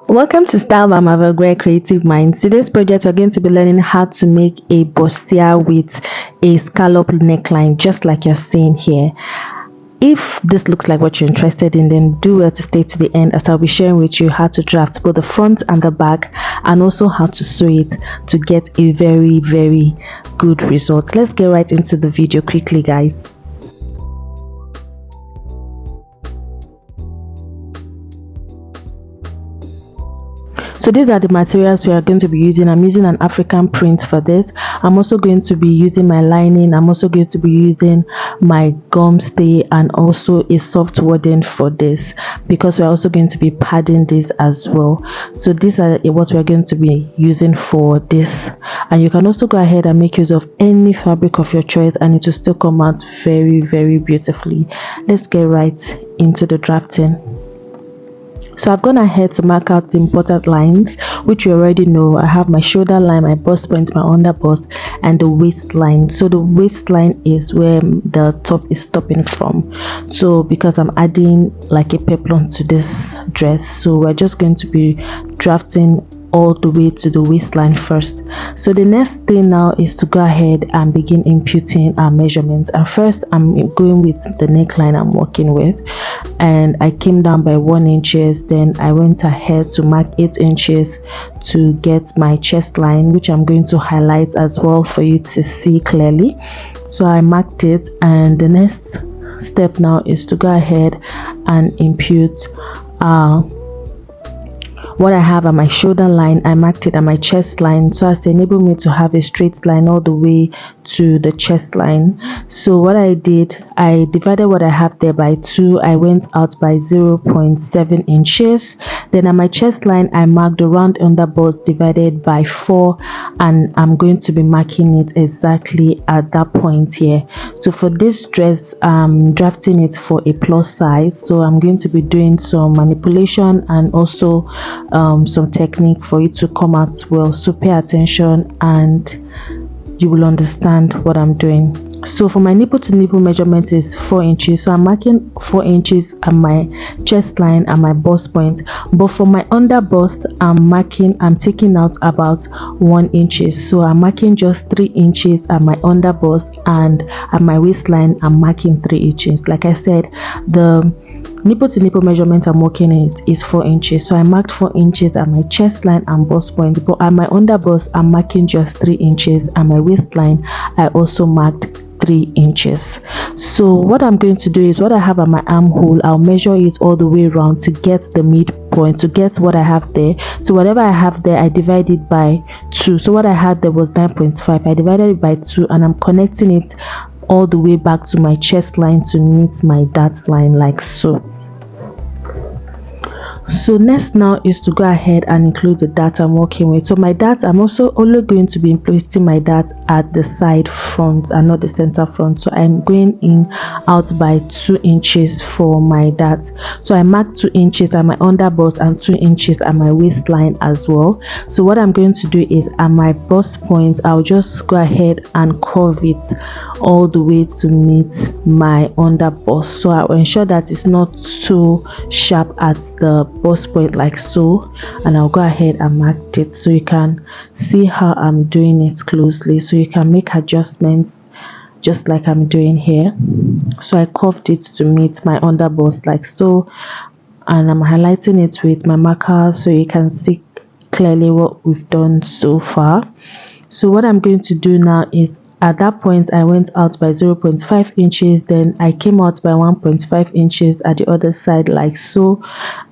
Welcome to Style by Marvellgreg Creative Minds. Today's project we're going to be learning how to make a bustier with a scallop neckline, just like you're seeing here. If this looks like what you're interested in, then do well to stay to the end, as I'll be sharing with you how to draft both the front and the back, and also how to sew it to get a very good result. Let's get right into the video quickly, guys. So these are the materials we are going to be using. I'm using an African print for this. I'm also going to be using my lining. I'm also going to be using my gum stay and also a soft wadding for this, because we're also going to be padding this as well. So these are what we're going to be using for this, and you can also go ahead and make use of any fabric of your choice and it will still come out very beautifully. Let's get right into the drafting. So I've gone ahead to mark out the important lines, which you already know. I have my shoulder line, my bust point, my under bust, and the waistline. So the waistline is where the top is stopping from. So because I'm adding like a peplum to this dress, so we're just going to be drafting all the way to the waistline first. So the next thing now is to go ahead and begin imputing our measurements. And first I'm going with the neckline I'm working with, and I came down by 1 inch. Then I went ahead to mark 8 inches to get my chest line, which I'm going to highlight as well for you to see clearly. So I marked it, and the next step now is to go ahead and impute what I have at my shoulder line. I marked it at my chest line so as to enable me to have a straight line all the way to the chest line. So what I did, I divided what I have there by 2. I went out by 0.7 inches. Then at my chest line, I marked the round under bust divided by 4, and I'm going to be marking it exactly at that point here. So for this dress, I'm drafting it for a plus size, so I'm going to be doing some manipulation and also some technique for it to come out well. So pay attention and you will understand what I'm doing. So for my nipple to nipple measurement is 4 inches, so I'm marking 4 inches at my chest line and my bust point. But for my under bust, I'm taking out about 1 inch, so I'm marking just 3 inches at my under bust, and at my waistline I'm marking 3 inches. Like I said, the nipple to nipple measurement I'm working it is 4 inches, so I marked 4 inches at my chest line and bust point. But at my under bust, I'm marking just 3 inches. At my waistline, I also marked 3 inches. So what I'm going to do is, what I have at my armhole, I'll measure it all the way around to get the midpoint, to get what I have there. So whatever I have there, I divide it by 2. So what I had there was 9.5. I divided it by 2, and I'm connecting it all the way back to my chest line to meet my dart line, like so. So next now is to go ahead and include the dart I'm working with. So my dart, I'm also only going to be placing my dart at the side front and not the center front. So I'm going in out by 2 inches for my dart. So I marked 2 inches at my under bust and 2 inches at my waistline as well. So what I'm going to do is, at my bust point, I'll just go ahead and curve it all the way to meet my under bust. So I'll ensure that it's not too sharp at the bust point, like so, and I'll go ahead and mark it so you can see how I'm doing it closely, so you can make adjustments just like I'm doing here. So I curved it to meet my under bust like so, and I'm highlighting it with my marker so you can see clearly what we've done so far. So what I'm going to do now is, at that point I went out by 0.5 inches, then I came out by 1.5 inches at the other side like so,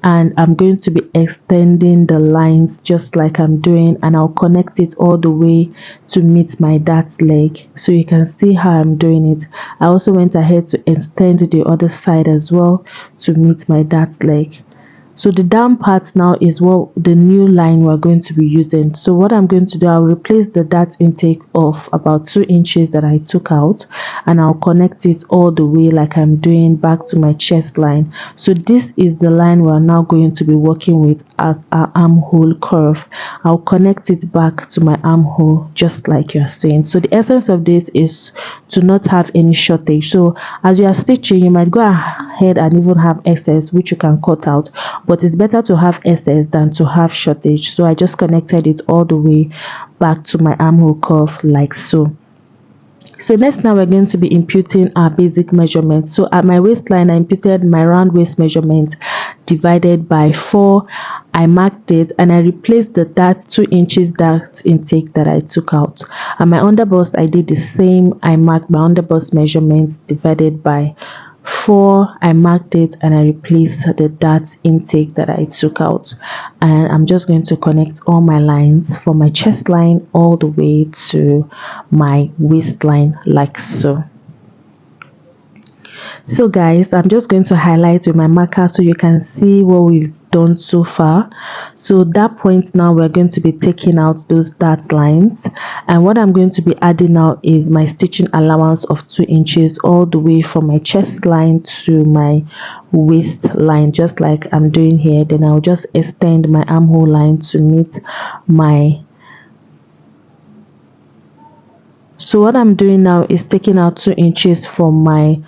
and I'm going to be extending the lines just like I'm doing, and I'll connect it all the way to meet my dart leg, so you can see how I'm doing it. I also went ahead to extend the other side as well to meet my dart leg. So the down part now is what the new line we're going to be using. So what I'm going to do, I'll replace the dart intake of about 2 inches that I took out, and I'll connect it all the way like I'm doing back to my chest line. So this is the line we're now going to be working with as our armhole curve. I'll connect it back to my armhole just like you're seeing. So the essence of this is to not have any shortage. So as you are stitching, you might go ahead and even have excess which you can cut out, but it's better to have excess than to have shortage. So I just connected it all the way back to my armhole curve like so. So next, now we're going to be imputing our basic measurement. So at my waistline, I imputed my round waist measurement divided by 4. I marked it and I replaced that 2 inches dart intake that I took out. And my underbust, I did the same. I marked my underbust measurements divided by 4. I marked it and I replaced the dart intake that I took out. And I'm just going to connect all my lines from my chest line all the way to my waistline like so. So guys, I'm just going to highlight with my marker so you can see what we've done so far. So that point now, we're going to be taking out those dart lines, and what I'm going to be adding now is my stitching allowance of 2 inches all the way from my chest line to my waistline, just like I'm doing here. Then I'll just extend my armhole line to meet my. So what I'm doing now is taking out 2 inches from my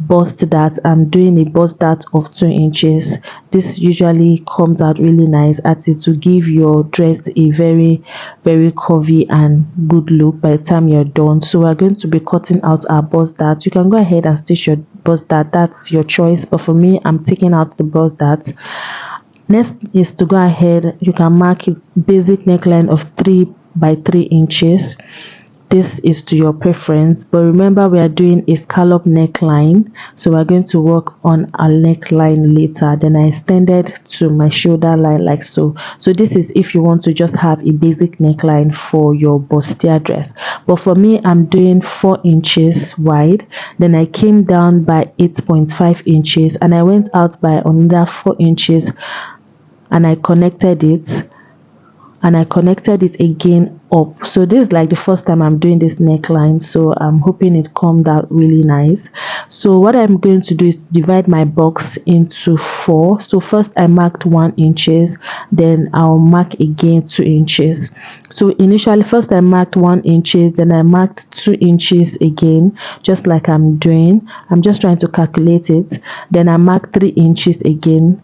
bust dart. I'm doing a bust dart of 2 inches. This usually comes out really nice at it to give your dress a very curvy and good look by the time you're done. So we're going to be cutting out our bust dart. You can go ahead and stitch your bust dart, that's your choice, but for me, I'm taking out the bust dart. Next is to go ahead, you can mark a basic neckline of 3 by 3 inches. This is to your preference, but remember we are doing a scallop neckline, so we're going to work on a neckline later. Then I extended to my shoulder line like so. So this is if you want to just have a basic neckline for your bustier dress, but for me, I'm doing 4 inches wide. Then I came down by 8.5 inches and I went out by another 4 inches and I connected it again up. So this is like the first time I'm doing this neckline, so I'm hoping it comes out really nice. So what I'm going to do is divide my box into 4. So first I marked 1 inches, then I'll mark again 2 inches. So initially first I marked 1 inches, then I marked 2 inches again, just like I'm doing. I'm just trying to calculate it. Then I marked 3 inches again,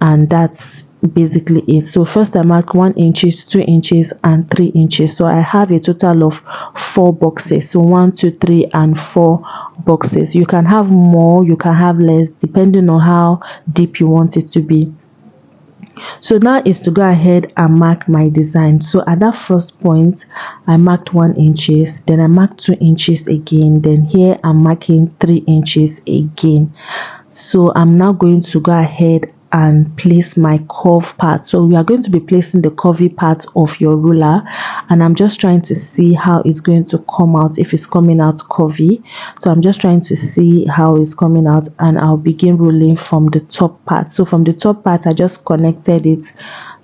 and that's basically it. So first I mark 1 inches, 2 inches and 3 inches. So I have a total of 4 boxes. So 1, 2, 3 and 4 boxes. You can have more, you can have less, depending on how deep you want it to be. So now is to go ahead and mark my design. So at that first point I marked 1 inches, then I marked 2 inches again, then here I'm marking 3 inches again. So I'm now going to go ahead and place my curve part. So we are going to be placing the curvy part of your ruler, and I'm just trying to see how it's going to come out, if it's coming out curvy. So I'm just trying to see how it's coming out, and I'll begin rolling from the top part. So from the top part I just connected it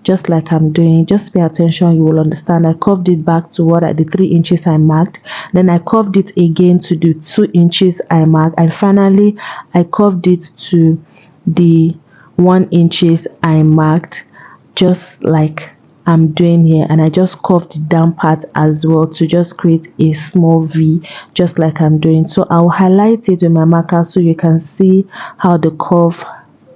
just like I'm doing. Just pay attention, you will understand. I curved it back to what the 3 inches I marked, then I curved it again to the 2 inches I marked, and finally I curved it to the 1 inches I marked, just like I'm doing here, and I just curved the down part as well to just create a small V, just like I'm doing. So I'll highlight it with my marker so you can see how the curve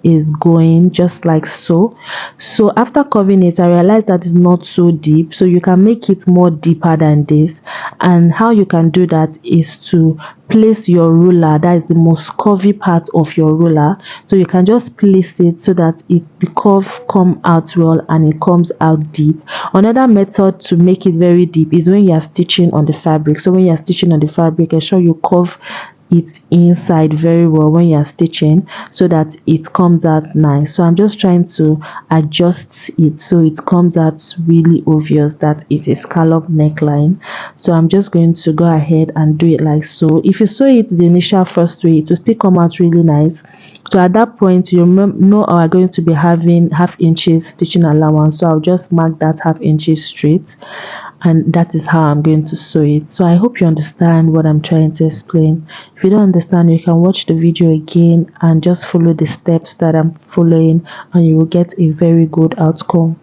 is going, just like so. So after curving it, I realized that it's not so deep, so you can make it more deeper than this. And how you can do that is to place your ruler, that is the most curvy part of your ruler. So you can just place it so that the curve come out well and it comes out deep. Another method to make it very deep is when you are stitching on the fabric. So when you are stitching on the fabric, ensure you curve it inside very well when you are stitching so that it comes out nice. So I'm just trying to adjust it so it comes out really obvious that it's a scallop neckline. So I'm just going to go ahead and do it like so. If you sew it the initial first way, it will still come out really nice. So at that point, you know I'm going to be having ½ inches stitching allowance, so I'll just mark that ½ inches straight, and that is how I'm going to sew it. So I hope you understand what I'm trying to explain. If you don't understand, you can watch the video again and just follow the steps that I'm following, and you will get a very good outcome.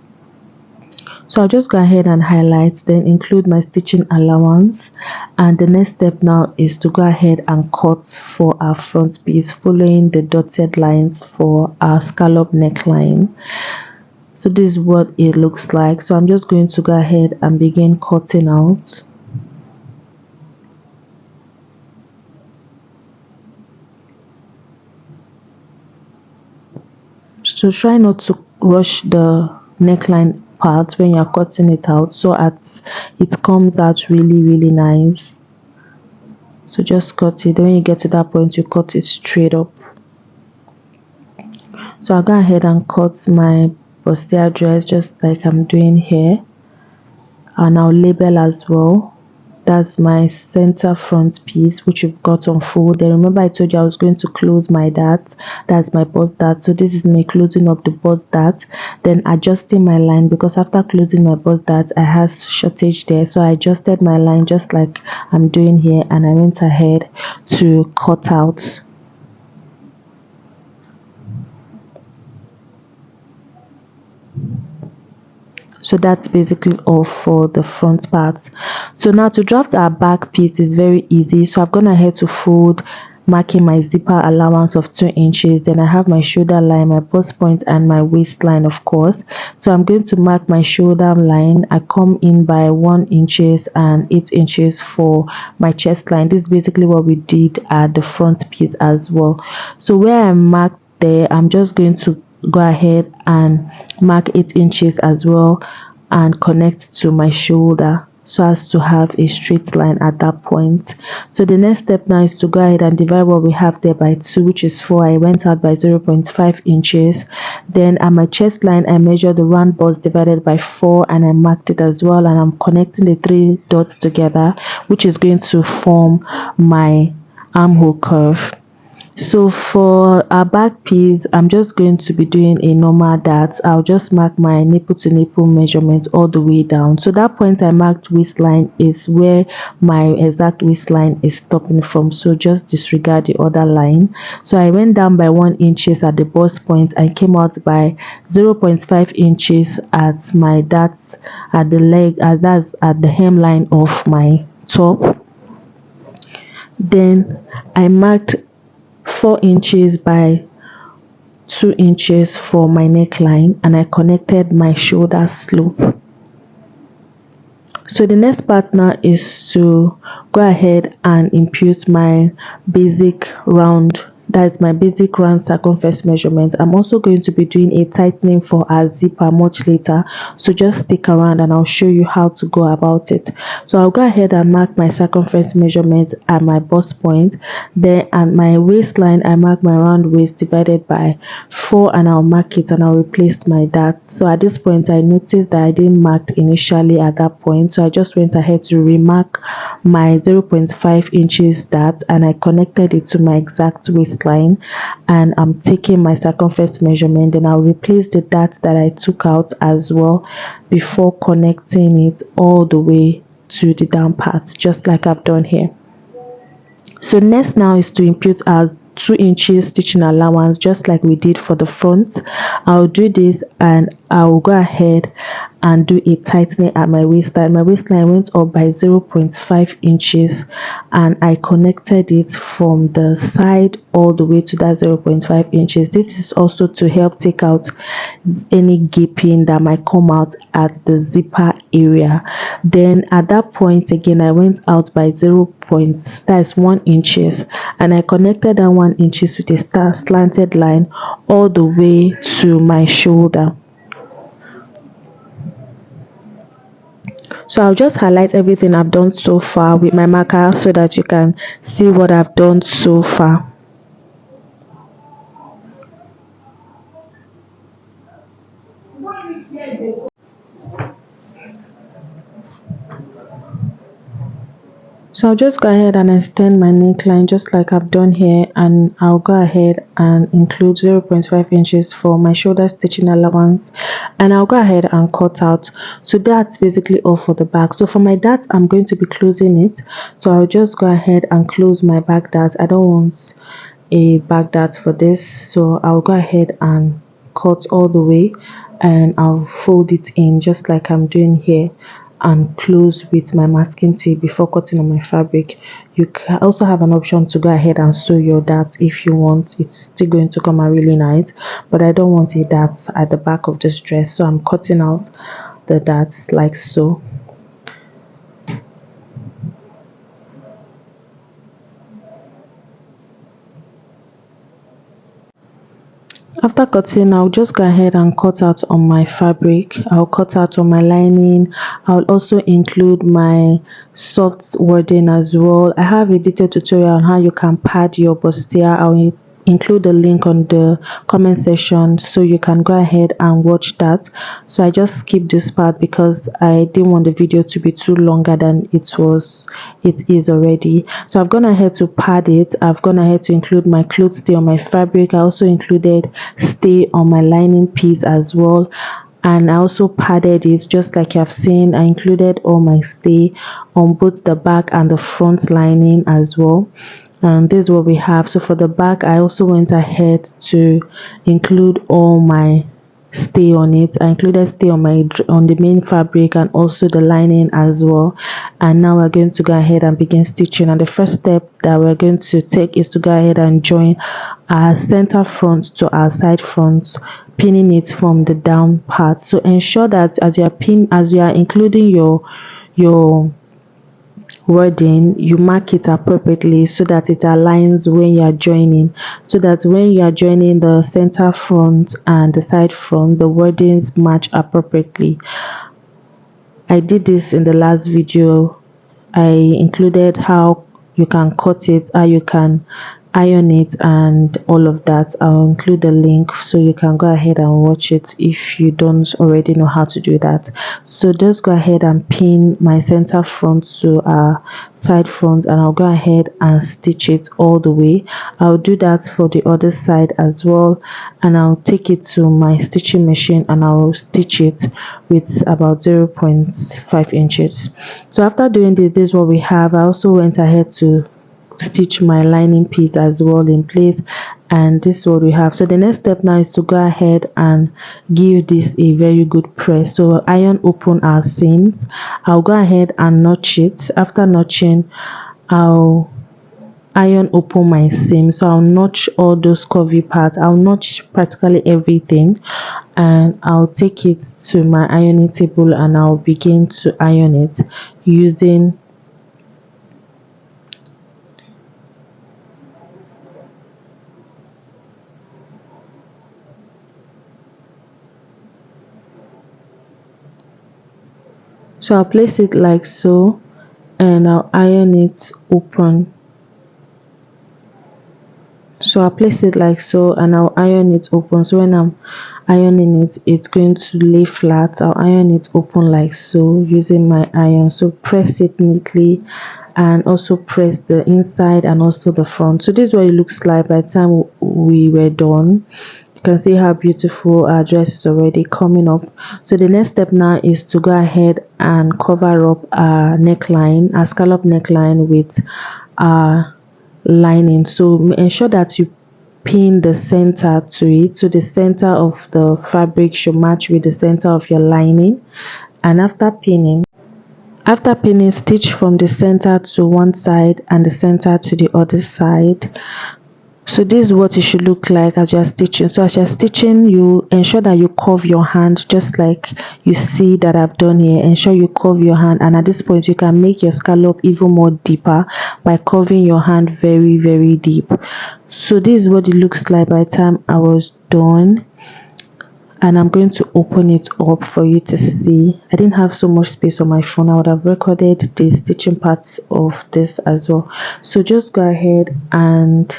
So I'll just go ahead and highlight, then include my stitching allowance, and the next step now is to go ahead and cut for our front piece following the dotted lines for our scallop neckline. So this is what it looks like. So I'm just going to go ahead and begin cutting out. So try not to rush the neckline part when you're cutting it out, so as it comes out really nice. So just cut it. When you get to that point, you cut it straight up. So I'll go ahead and cut my bustier dress just like I'm doing here, and I'll label as well. That's my center front piece, which you've got on fold. Then remember I told you I was going to close my dart. That's my bust dart. So this is me closing up the bust dart, then adjusting my line, because after closing my bust dart I have shortage there. So I adjusted my line just like I'm doing here, and I went ahead to cut out. So that's basically all for the front part. So now to draft our back piece is very easy. So I've gone ahead to fold, marking my zipper allowance of 2 inches. Then I have my shoulder line, my bust point, and my waistline, of course. So I'm going to mark my shoulder line. I come in by 1 inches and 8 inches for my chest line. This is basically what we did at the front piece as well. So where I marked there, I'm just going to go ahead and mark 8 inches as well and connect to my shoulder so as to have a straight line at that point. So the next step now is to go ahead and divide what we have there by 2, which is 4. I went out by 0.5 inches. Then at my chest line I measured the round bust divided by 4 and I marked it as well, and I'm connecting the 3 dots together, which is going to form my armhole curve. So for our back piece, I'm just going to be doing a normal dart. I'll just mark my nipple to nipple measurement all the way down. So that point I marked waistline is where my exact waistline is stopping from, so just disregard the other line. So I went down by 1 inches at the bust point and came out by 0.5 inches at my dart at the leg, that's at the hemline of my top. Then I marked 4 inches by 2 inches for my neckline, and I connected my shoulder slope. So the next part now is to go ahead and impute my basic round, that's my basic round circumference measurement. I'm also going to be doing a tightening for our zipper much later, so just stick around and I'll show you how to go about it. So I'll go ahead and mark my circumference measurement at my bust point. Then at my waistline I mark my round waist divided by 4 and I'll mark it and I'll replace my dart. So at this point I noticed that I didn't mark initially at that point, so I just went ahead to remark my 0.5 inches dart and I connected it to my exact waistline, and I'm taking my circumference measurement. Then I'll replace the dart that I took out as well before connecting it all the way to the down part, just like I've done here. So next now is to impute our 2 inches stitching allowance just like we did for the front. I'll do this and I'll go ahead and do a tightening at my waistline. My waistline went up by 0.5 inches and I connected it from the side all the way to that 0.5 inches. This is also to help take out any gaping that might come out at the zipper area. Then at that point again I went out by 1 inches and I connected that 1 inches with a slanted line all the way to my shoulder. So I'll just highlight everything I've done so far with my marker so that you can see what I've done so far. So I'll just go ahead and extend my neckline just like I've done here, and I'll go ahead and include 0.5 inches for my shoulder stitching allowance, and I'll go ahead and cut out. So that's basically all for the back. So for my dart I'm going to be closing it, so I'll just go ahead and close my back dart. I don't want a back dart for this, so I'll go ahead and cut all the way. and I'll fold it in just like I'm doing here and close with my masking tape before cutting on my fabric. You can also have an option to go ahead and sew your dart if you want. It's still going to come out really nice, but I don't want a dart at the back of this dress, so I'm cutting out the darts like so. After cutting, I'll just go ahead and cut out on my fabric. I'll cut out on my lining. I'll also include my soft wording as well. I have a detailed tutorial on how you can pad your bustier. I'll include the link on the comment section so you can go ahead and watch that. So I just skipped this part because I didn't want the video to be too longer than it is already. So I've gone ahead to pad it. I've gone ahead to include my clothes stay on my fabric. I also included stay on my lining piece as well, and I also padded it just like you have seen. I included all my stay on both the back and the front lining as well. And this is what we have. So for the back, I also went ahead to include all my stay on it. I included stay on the main fabric and also the lining as well. And now we're going to go ahead and begin stitching. And the first step that we're going to take is to go ahead and join our center front to our side front, pinning it from the down part. So ensure that as you are including your wording, you mark it appropriately so that it aligns when you are joining, so that when you are joining the center front and the side front, the wordings match appropriately. I did this in the last video. I included how you can cut it, how you can iron it, and all of that. I'll include the link so you can go ahead and watch it if you don't already know how to do that. So just go ahead and pin my center front to our side front, and I'll go ahead and stitch it all the way. I'll do that for the other side as well, and I'll take it to my stitching machine and I'll stitch it with about 0.5 inches. So after doing this is what we have. I also went ahead to stitch my lining piece as well in place, and this is what we have. So the next step now is to go ahead and give this a very good press. So iron open our seams. I'll go ahead and notch it. After notching, I'll iron open my seam. So I'll notch all those curvy parts. I'll notch practically everything, and I'll take it to my ironing table and I'll begin to iron it using so I'll place it like so and I'll iron it open. So I'll place it like so and I'll iron it open. So when I'm ironing it, it's going to lay flat. I'll iron it open like so using my iron. So press it neatly and also press the inside and also the front. So this is what it looks like by the time we were done. You can see how beautiful our dress is already coming up. So the next step now is to go ahead and cover up our neckline, our scallop neckline, with our lining. So ensure that you pin the center to it, so the center of the fabric should match with the center of your lining. And after pinning, stitch from the center to one side and the center to the other side. So this is what it should look like as you're stitching. So as you're stitching, you ensure that you curve your hand just like you see that I've done here. Ensure you curve your hand, and at this point you can make your scallop even more deeper by curving your hand very, very deep. So this is what it looks like by the time I was done, and I'm going to open it up for you to see. I didn't have so much space on my phone. I would have recorded the stitching parts of this as well. So just go ahead and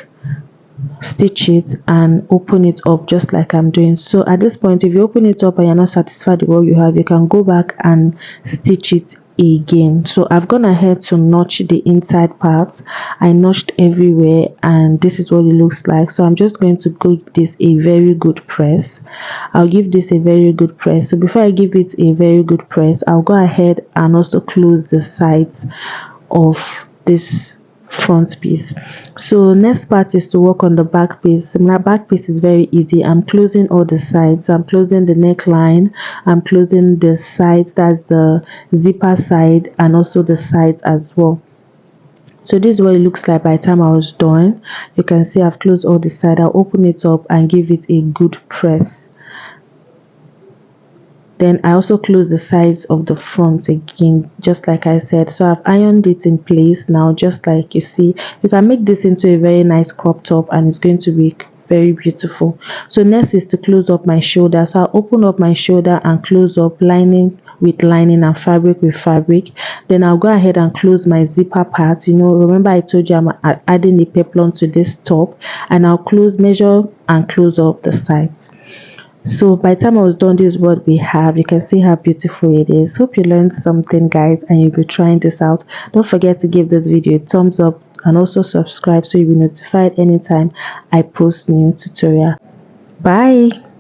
stitch it and open it up just like I'm doing. So at this point, if you open it up and you're not satisfied with what you have, you can go back and stitch it again. So I've gone ahead to notch the inside parts. I notched everywhere, and this is what it looks like. So I'm just going to give this a very good press. I'll give this a very good press. So before I give it a very good press, I'll go ahead and also close the sides of this front piece. So next part is to work on the back piece. My back piece is very easy. I'm closing all the sides. I'm closing the neckline. I'm closing the sides, that's the zipper side, and also the sides as well. So this is what it looks like by the time I was done. You can see I've closed all the side. I'll open it up and give it a good press. Then I also close the sides of the front again, just like I said. So I've ironed it in place now, just like you see. You can make this into a very nice crop top and it's going to be very beautiful. So next is to close up my shoulder. So I'll open up my shoulder and close up, lining with lining and fabric with fabric. Then I'll go ahead and close my zipper part. You know, remember I told you I'm adding a peplum to this top, and I'll close, measure and close up the sides. So by the time I was done, this is what we have. You can see how beautiful it is. Hope you learned something, guys, and you'll be trying this out. Don't forget to give this video a thumbs up and also subscribe so you'll be notified anytime I post new tutorial. Bye.